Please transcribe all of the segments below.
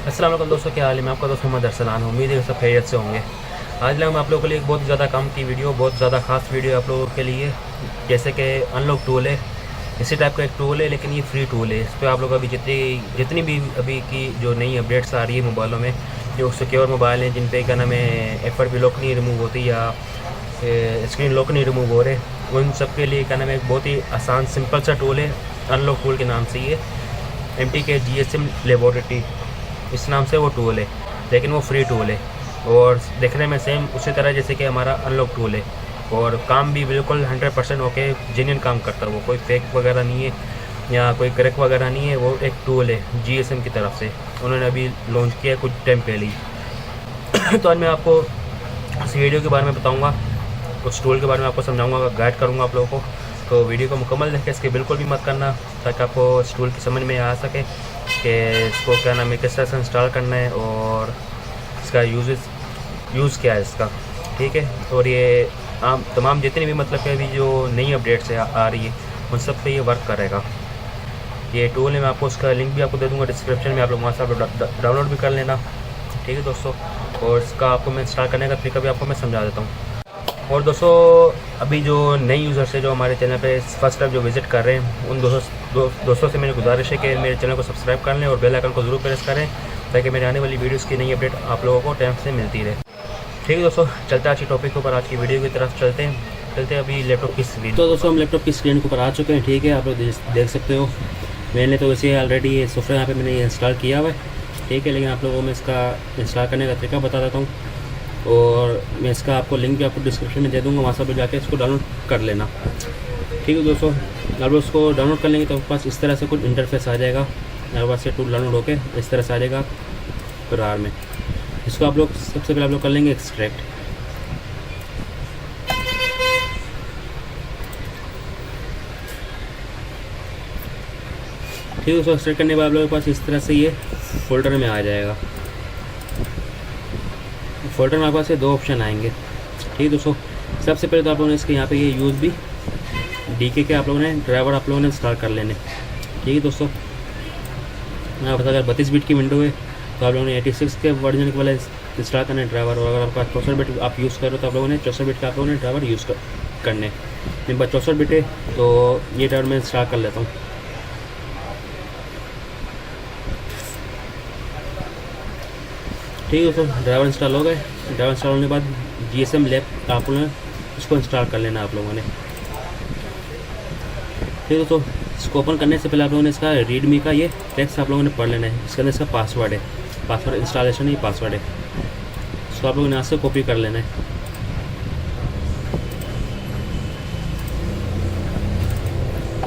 अस्सलाम वालेकुम दोस्तों, क्या हाल है। मैं आपका दोस्त मोहम्मद अरसलान हूँ। उम्मीद है सब खैरियत से होंगे। आज मैं आप लोगों के लिए एक बहुत ज़्यादा काम की वीडियो, बहुत ज़्यादा खास वीडियो आप लोगों के लिए। जैसे कि अनलॉक टूल है, इसी टाइप का एक टूल है, लेकिन ये फ्री टूल है। इस पर आप लोग अभी जितनी भी अभी की जो नई अपडेट्स आ रही है मोबाइलों में, जो सिक्योर मोबाइल हैं जिन पे क्या नाम है FRP लॉक नहीं रिमूव होती या स्क्रीन लॉक नहीं रिमूव हो रहे, उन सब के लिए क्या नाम है एक बहुत ही आसान सिंपल सा टूल है। अनलॉक टूल के नाम से ये MTK GSM लेबोरेटरी इस नाम से वो टूल है, लेकिन वो फ्री टूल है और देखने में सेम उसी तरह जैसे कि हमारा अनलॉक टूल है। और काम भी बिल्कुल 100% ओके जेन्युइन काम करता है। वो कोई फेक वगैरह नहीं है या कोई क्रैक वगैरह नहीं है। वो एक टूल है GSM की तरफ से, उन्होंने अभी लॉन्च किया कुछ टाइम पहले ही। तो आज मैं आपको इस वीडियो के बारे में बताऊँगा, उस टूल के बारे में आपको समझाऊँगा, गाइड करूँगा आप लोगों को। तो वीडियो को मुकम्मल देखें, इसके बिल्कुल भी मत करना, ताकि आपको इस टूल की समझ में आ सके कि इसको क्या नाम है किस तरह से इंस्टॉल करना है और इसका यूज़ क्या है इसका, ठीक है। और ये तमाम जितनी भी मतलब कि अभी जो नई अपडेट्स है आ रही है उन सब पे ये वर्क करेगा। ये टूल है, मैं आपको उसका लिंक भी आपको दे दूँगा डिस्क्रिप्शन में, आप लोग वहाँ से डाउनलोड भी कर लेना, ठीक है दोस्तों। और इसका आपको मैं इंस्टॉल करने का तरीका भी आपको मैं समझा देता हूँ। और दोस्तों, अभी जो नए यूज़र्स है जो हमारे चैनल पे फर्स्ट टाइम जो विज़िट कर रहे हैं, उन दोस्तों से मेरी गुजारिश है कि मेरे चैनल को सब्सक्राइब कर लें और बेल आइकन को ज़रूर प्रेस करें, ताकि मेरे आने वाली वीडियोस की नई अपडेट आप लोगों को टाइम से मिलती रहे। ठीक है दोस्तों, चलते हैं आज की टॉपिक के ऊपर, आज की वीडियो की तरफ चलते हैं अभी लैपटॉप की स्क्रीन। तो दोस्तों, हम लैपटॉप की स्क्रीन के ऊपर आ चुके हैं, ठीक है। आप लोग देख सकते हो, मैंने तो वैसे ऑलरेडी ये सॉफ्टवेयर यहाँ पे मैंने ये इंस्टॉल किया हुआ है, ठीक है। लेकिन आप लोगों में इसका इंस्टॉल करने का तरीका बता देता हूँ और मैं इसका आपको लिंक भी आपको डिस्क्रिप्शन में दे दूँगा, वहाँ से जाके इसको डाउनलोड कर लेना, ठीक है दोस्तों। आप उसको डाउनलोड कर लेंगे तो आपके पास इस तरह से कुछ इंटरफेस आ जाएगा। आपके पास से टूल डाउनलोड होकर इस तरह से आ जाएगा प्रकार में। इसको आप लोग सबसे पहले आप लोग कर लेंगे एक्सट्रैक्ट। ठीक है दोस्तों, एक्सट्रैक्ट करने के बाद आप लोगों के पास इस तरह से ये फोल्डर में आ जाएगा। फोल्डर में आपके पास ये दो ऑप्शन आएंगे, ठीक है दोस्तों। सबसे पहले तो आप लोगों ने इसके यहाँ पे ये USB DK के आप लोगों ने ड्राइवर आप लोगों ने इंस्टॉल कर लेने, ठीक है दोस्तों। मैं बता, अगर 32 बिट की विंडो है तो आप लोगों ने 86 के वर्जन के वाले इंस्टॉल करने ड्राइवर, और अगर आपका 64 बिट आप यूज़ करो तो आप लोगों ने 64 बिट का आप लोगों ने ड्राइवर यूज़ करने। मेरे पास 64 बिट है तो ये ड्राइवर मैं इंस्टॉल कर लेता हूँ। ठीक है दोस्तों, ड्राइवर इंस्टॉल हो गए। ड्राइवर इंस्टॉल होने के बाद GSM लैब आप लोगों ने इसको इंस्टॉल कर लेना आप लोगों ने, ठीक है दोस्तों। इसको ओपन करने से पहले आप लोगों ने इसका रीडमी का ये टेक्स्ट आप लोगों ने पढ़ लेना है। इसके अंदर इसका पासवर्ड है, पासवर्ड इंस्टॉलेशन ही पासवर्ड है। इसको आप लोगों ने यहाँ से कॉपी कर लेना है।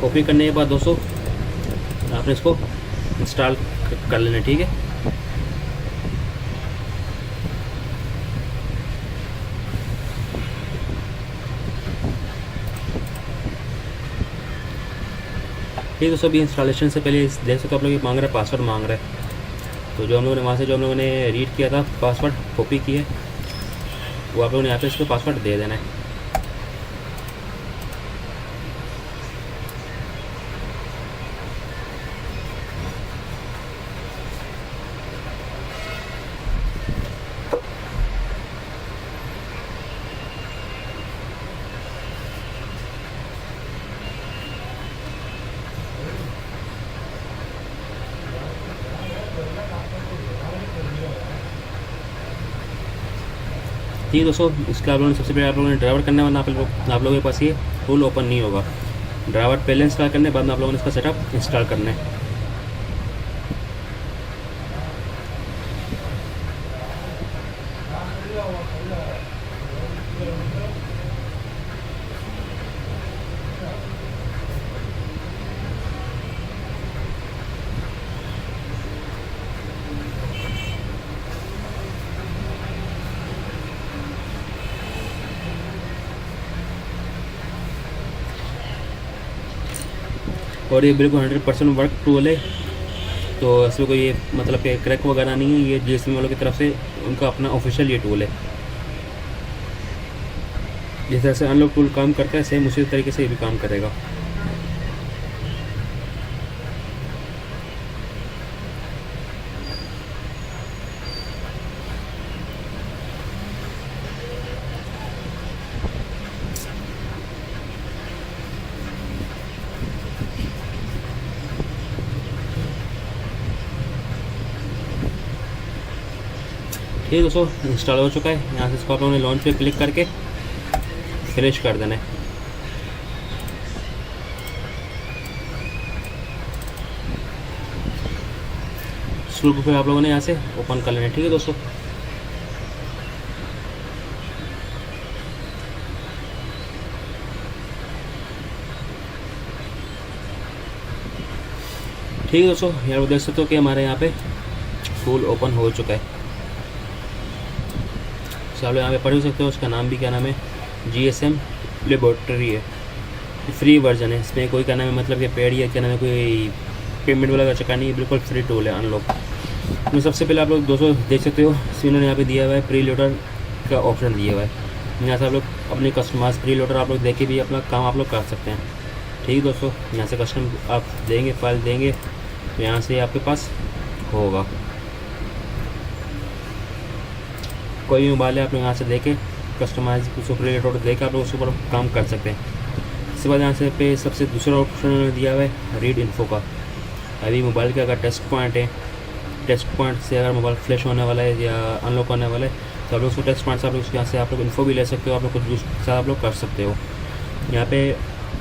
कॉपी करने के बाद दोस्तों आपने इसको इंस्टॉल कर लेना है, ठीक है। ठीक है दोस्तों, अभी इंस्टॉलेशन से पहले देख सकते हो आप लोग ये मांग रहा है, पासवर्ड मांग रहा है। तो जो हम लोगों ने वहाँ से जो हम लोगों ने रीड किया था पासवर्ड कॉपी किया है, वो आप लोगों ने यहाँ पे इसको पासवर्ड दे देना है। ठीक है दोस्तों, इसके आप लोगों ने सबसे पहले आप लोगों ने ड्राइवर करना है, वरना आप लोगों के पास ये टूल ओपन नहीं होगा। ड्राइवर पहले इंस्टॉल करने के बाद आप लोगों ने इसका सेटअप इंस्टॉल करना है। और ये बिल्कुल 100% वर्क टूल है, तो इसमें कोई ये मतलब कि क्रैक वगैरह नहीं है। ये GSM वालों की तरफ से उनका अपना ऑफिशियल ये टूल है। जिस तरह से अनलॉक टूल काम करता है सेम उसी तरीके से ये भी काम करेगा। ठीक है दोस्तों, इंस्टॉल हो चुका है। यहाँ से इसको आप लोगों ने लॉन्च पे क्लिक करके फिनिश कर देना है। स्क्रू को फिर आप लोगों ने यहाँ से ओपन कर लेना है। ठीक है दोस्तों, ठीक है दोस्तों, यार वो देख सकते हो कि हमारे यहाँ पे टूल ओपन हो चुका है। आप लोग यहाँ पे पढ़ सकते हो, उसका नाम भी क्या नाम है, GSM लेबोरेटरी है। फ्री वर्जन है, इसमें कोई क्या नाम है मतलब कि पेड या क्या नाम है कोई पेमेंट वाला का चक्कर नहीं है, बिल्कुल फ्री टूल है अनलॉक। तो सबसे पहले आप लोग दोस्तों देख सकते हो, इन्होंने यहाँ पे दिया हुआ है प्री लोडर का ऑप्शन दिया हुआ है। यहाँ से आप लोग अपने कस्टमाइज प्री लोडर आप लोग देख के भी अपना काम आप लोग कर सकते हैं। ठीक है दोस्तों, यहाँ से कस्टम आप देंगे, फाइल देंगे तो यहाँ से आपके पास होगा। कोई भी मोबाइल है आप लोग यहाँ से देके कस्टमाइज कुछ प्री लोडर दे के आप लोग उसके ऊपर काम कर सकते हैं। इसके बाद यहाँ से पे सबसे दूसरा ऑप्शन दिया हुआ है रीड इन्फो का। अभी मोबाइल के अगर टेस्ट पॉइंट है, टेस्ट पॉइंट से अगर मोबाइल फ्लैश होने वाला है या अनलॉक होने वाला है तो आप लोग उसको टेस्ट पॉइंट से आप लोग यहाँ से आप लोग इन्फो भी ले सकते हो, आप लोग कुछ दूसरा आप लोग कर सकते हो। यहाँ पे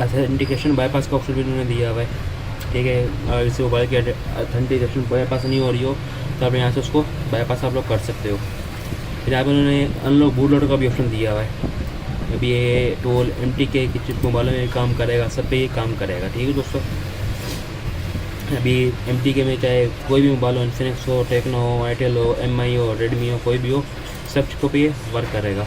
ऑथेंटिकेशन बाईपास का ऑप्शन भी उन्होंने दिया हुआ है। ठीक है, अगर इस मोबाइल की ऑथेंटिकेशन बाईपास नहीं हो रही हो तो आप यहाँ से उसको बाईपास आप लोग कर सकते हो। फिर यहाँ पर उन्होंने अनलॉक बूट लोडर का भी ऑप्शन दिया हुआ है। अभी ये टोल MTK की चिप मोबाइलों में काम करेगा, सब पे ये काम करेगा। ठीक है दोस्तों, अभी MTK में चाहे कोई भी मोबाइल हो, इन्फिनिक्स हो, टेक्नो हो, आईटेल हो, MI हो, रेडमी हो, कोई भी हो, सब चिपों पे ये वर्क करेगा।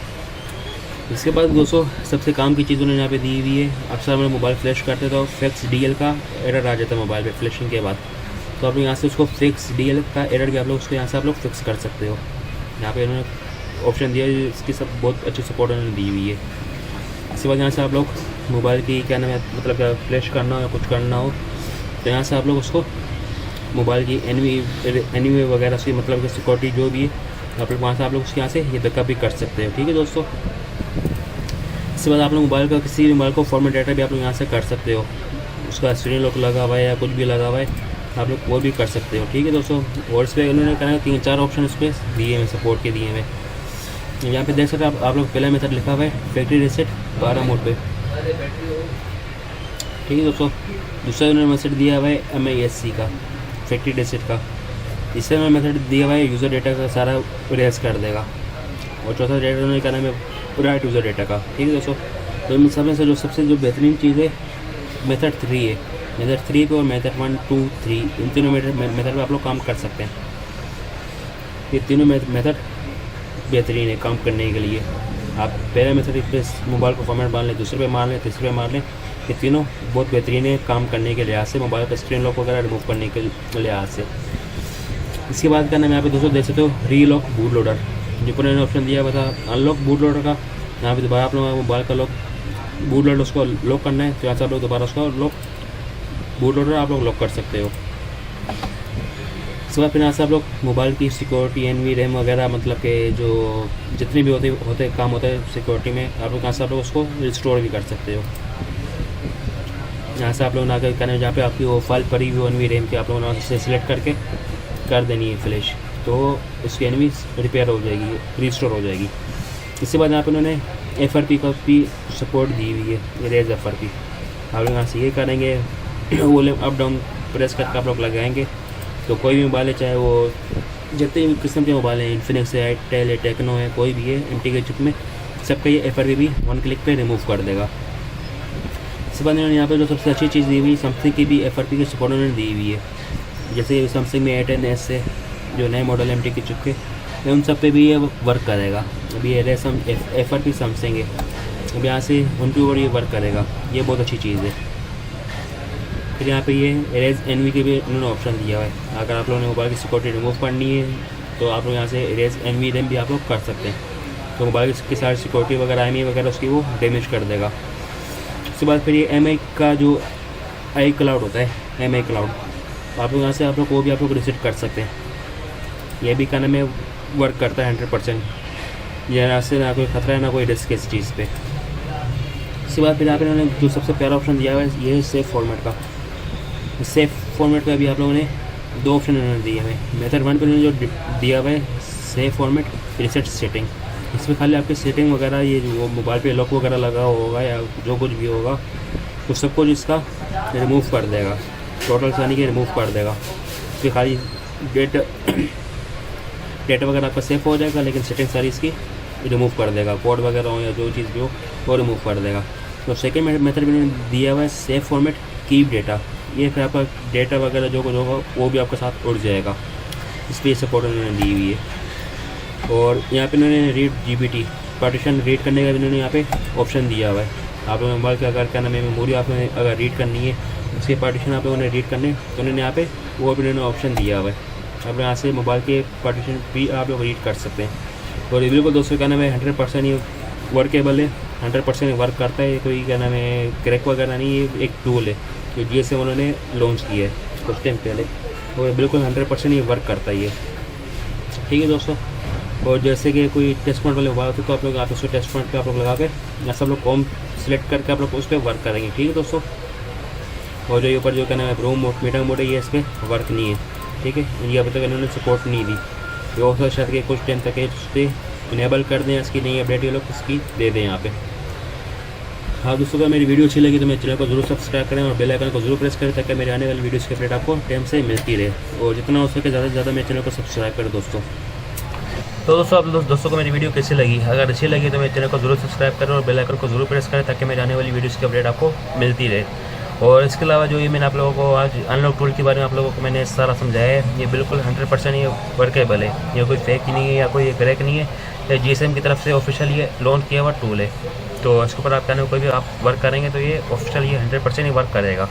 इसके बाद दोस्तों सबसे काम की चीज़ उन्होंने यहाँ पे दी हुई है। अक्सर हमें मोबाइल फ्लैश करते तो फिक्स DL का एरर आ जाता है मोबाइल पे फ्लैशिंग के बाद, तो आप लोग यहाँ से उसको फिक्स DL का एरर भी आप लोग उसको यहाँ से आप लोग फिक्स कर सकते हो। यहाँ पे इन्होंने ऑप्शन दिया है, इसकी सब बहुत अच्छी सपोर्ट उन्होंने दी हुई है। इसके बाद यहाँ से आप लोग मोबाइल की क्या नाम है मतलब क्या फ्लैश करना हो या कुछ करना हो तो यहाँ से आप लोग उसको मोबाइल की एनवी वगैरह से मतलब कि सिक्योरिटी जो भी है आप लोग वहाँ से आप लोग उसके यहाँ से ये बैकअप भी कर सकते हो। ठीक है दोस्तों, इसके बाद आप लोग मोबाइल का किसी भी मोबाइल को फॉर्मेट डाटा भी आप लोग यहाँ से कर सकते हो, उसका स्क्रीन लॉक लगा हुआ है या कुछ भी लगा हुआ है आप लोग वो भी कर सकते हो। ठीक है दोस्तों, और इस पर उन्होंने कहना 3-4 ऑप्शन इस पर दिए हैं सपोर्ट के दिए हैं। यहाँ पे देख सकते हैं आप लोग पहला मेथड लिखा हुआ है फैक्ट्री रीसेट 12 मोड पे। ठीक है दोस्तों, दूसरा उन्होंने मेथड दिया हुआ है MISC का फैक्ट्री रीसेट का। तीसरा उन्होंने मेथड दिया हुआ है यूज़र डेटा का सारा इरेज कर देगा। और चौथा डेटा उन्होंने कहना है राइट यूज़र डेटा का। ठीक है दोस्तों, तो इन सब में से जो सबसे जो बेहतरीन चीज़ है मेथड 3 है। मेथड 3 पे और मेथड 1, 2, 3 इन तीनों मेथड पे आप लोग काम कर सकते हैं। ये तीनों मेथड बेहतरीन है काम करने के लिए। आप पहले मेथड पे मोबाइल को फॉर्मेट मार लें, दूसरे पे मार लें, तीसरे पे मार लें, ये तीनों बहुत बेहतरीन है काम करने के लिहाज से, मोबाइल का स्क्रीन लॉक वगैरह रिमूव करने के लिहाज से। इसके बाद का नाम यहाँ पे दोस्तों देख सकते हो रीलॉक बूट लोडर, जो पुराने ऑप्शन दिया हुआ था अनलॉक बूट लोडर का। यहाँ पे दोबारा आप लोग मोबाइल का लॉक बूट लोडर उसको लॉक करना है तो यहाँ से आप लोग दोबारा उसको लॉक बूट लोडर आप लोग लॉक कर सकते हो। इसके बाद फिर यहाँ से आप लोग मोबाइल की सिक्योरिटी NV RAM वगैरह मतलब कि जो जितने भी होते काम होता है सिक्योरिटी में आप लोग यहाँ से आप लोग उसको रिस्टोर भी कर सकते हो। यहाँ से आप लोग ना करने जहाँ पे आपकी वो फाइल पड़ी हुई NV RAM की आप लोगों ने से सिलेक्ट करके कर देनी है फ्लैश, तो उसकी NV रिपेयर हो जाएगी, रिस्टोर हो जाएगी। इसके बाद यहाँ पर उन्होंने FRP का भी सपोर्ट दी हुई है, इरेज FRP। आप लोग यहाँ से ये करेंगे वॉल्यूम अप डाउन प्रेस करके आप लोग लगाएंगे तो कोई भी मोबाइल है, चाहे वो जितने भी किस्म के मोबाइल हैं, इन्फिनिक्स है, आईटेल है, टेक्नो है, कोई भी है MTK चिप में, सबका ये FRP भी 1 क्लिक पे रिमूव कर देगा। इसके बाद इन्होंने यहाँ पे जो सबसे अच्छी चीज़ दी हुई सैमसंग की भी FRP की सपोर्ट उन्होंने दी हुई है। जैसे सैमसंग में A10s है जो नए मॉडल MTK चिप के, उन सब पे भी ये वर्क करेगा। अभी ये FRP सैमसंग है, अब यहाँ से उनके ऊपर ये वर्क करेगा, ये बहुत अच्छी चीज़ है। फिर यहाँ पे ये इरेज NV के भी उन्होंने ऑप्शन दिया हुआ है। अगर आप लोगों ने मोबाइल की सिक्योरिटी रिमूव करनी है तो आप लोग यहाँ से इरेज NV RAM भी आप लोग कर सकते हैं, तो मोबाइल की सारी सिक्योरिटी वगैरह IMEI वगैरह उसकी वो डैमेज कर देगा। उसके बाद फिर ये MI का जो iCloud होता है, MI क्लाउड, आप लोग यहाँ से आप लोग वो भी आप लोग रिसेट कर सकते हैं। ये भी क्या नाम है वर्क करता है 100%, यहाँ से ना कोई खतरा है ना कोई रिस्क इस चीज़ पे। इसके बाद फिर आप इन्होंने जो सबसे प्यारा ऑप्शन दिया हुआ है ये है सेफ फॉर्मेट का। सेफ फॉर्मेट पे अभी आप लोगों ने 2 ऑप्शन उन्होंने दिए हुए हैं। मेथड 1 पे उन्होंने जो दिया हुआ है सेव फॉर्मेट प्रीसेट सेटिंग। इसमें खाली आपकी सेटिंग वगैरह, ये जो मोबाइल पे लॉक वगैरह लगा होगा या जो कुछ भी होगा तो सब कुछ इसका रिमूव कर देगा, टोटल से यानी कि रिमूव कर देगा। इसमें खाली डेटा वगैरह आपका सेव हो जाएगा, लेकिन सेटिंग सारी इसकी रिमूव कर देगा, कोड वगैरह हो या जो चीज़ भी हो वो रिमूव कर देगा। तो सेकेंड मेथड मैंने दिया हुआ है सेव फॉर्मेट कीप डेटा। ये फिर आपका डेटा वगैरह जो कुछ होगा वो भी आपके साथ उड़ जाएगा, इस पर सपोर्ट उन्होंने दी हुई है। और यहाँ पे इन्होंने रीड जीबीटी पार्टीशन रीड करने का भी इन्होंने यहाँ पे ऑप्शन दिया हुआ है। आप लोग मोबाइल का अगर क्या नाम है मेमोरी आपने अगर रीड करनी है, उसके पार्टीशन आप लोगों ने रीड करने तो उन्होंने यहाँ पे वो भी उन्होंने ऑप्शन दिया हुआ है। आप यहाँ से मोबाइल के पार्टीशन भी आप लोग रीड कर सकते हैं। और ये बिल्कुल दोस्तों क्या नाम है 100% ये वर्केबल है, 100% वर्क करता है। कोई क्या नाम है क्रैक वगैरह नहीं, ये एक टूल है जो GSM उन्होंने लॉन्च किया है कुछ टाइम पहले, और बिल्कुल 100% ये वर्क करता है ये, ठीक है दोस्तों। और जैसे कि कोई टेस्ट पॉइंट वाले मोबाइल होते तो आप लोग आप उसको टेस्ट पॉइंट पे आप लोग लगा के या सब लोग कॉम सेलेक्ट करके आप लोग उस पर वर्क करेंगे, ठीक है दोस्तों। और जो ऊपर जो कहना है रूम मोड मीटिंग मोड है ये इस पर वर्क नहीं है, ठीक है। ये अभी तक इन्होंने सपोर्ट नहीं दी, ये हो शायद कि कुछ टाइम तक उस पर इनेबल कर दें, इसकी नई अपडेट ये लोग इसकी दे दें यहाँ पे। हाँ दोस्तों, अगर मेरी वीडियो अच्छी लगी तो मेरे चैनल को जरूर सब्सक्राइब करें और बेल आइकन को जरूर प्रेस करें ताकि मेरे आने वाली वीडियोस की अपडेट आपको टाइम से मिलती रहे। और जितना हो सके ज़्यादा से ज़्यादा मेरे चैनल को सब्सक्राइब करें दोस्तों। तो दोस्तों आप दोस्तों को मेरी वीडियो कैसी लगी, अगर अच्छी लगी तो मेरे चैनल को जरूर सब्सक्राइब करें और बेल आइकन को जरूर प्रेस करें ताकि मेरे आने वाली वीडियोस की अपडेट आपको मिलती रहे। और इसके अलावा जो ये मैंने आप लोगों को आज अनलॉक टूल के बारे में आप लोगों को मैंने सारा समझाया है, ये बिल्कुल 100% ये वर्केबल है, ये कोई फेक ही नहीं है या कोई क्रैक नहीं है, ये GSM की तरफ से ऑफिशियल ये लॉन्च किया हुआ टूल है। तो इसके ऊपर आप कहने कोई भी आप वर्क करेंगे तो ये ऑफिशियल ये 100% ही वर्क करेगा।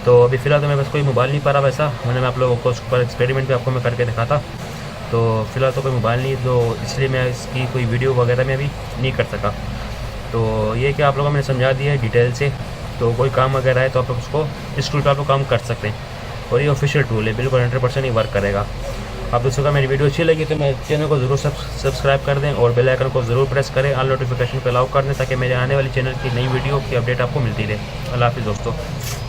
तो अभी फ़िलहाल तो मेरे पास कोई मोबाइल नहीं पा रहा वैसा, मैं आप लोगों को उस पर एक्सपेरिमेंट भी आपको मैं करके दिखाता। तो फ़िलहाल तो कोई मोबाइल नहीं, तो इसलिए मैं इसकी कोई वीडियो वगैरह में अभी नहीं कर सका। तो ये कि आप लोगों को मैंने समझा दिया है डिटेल से, तो कोई काम वगैरह है तो आप लोग उसको इस टूल पर आप लोग काम कर सकते हैं। और ये ऑफिशियल टूल है, बिल्कुल 100% ही वर्क करेगा। आप दोस्तों का मेरी वीडियो अच्छी लगी तो मेरे चैनल को ज़रूर सब्सक्राइब कर दें और बेल आइकन को ज़रूर प्रेस करें, ऑल नोटिफिकेशन पर अलाउ कर दें ताकि मेरे आने वाली चैनल की नई वीडियो की अपडेट आपको मिलती रहे। अल्लाह हाफिज़ दोस्तों।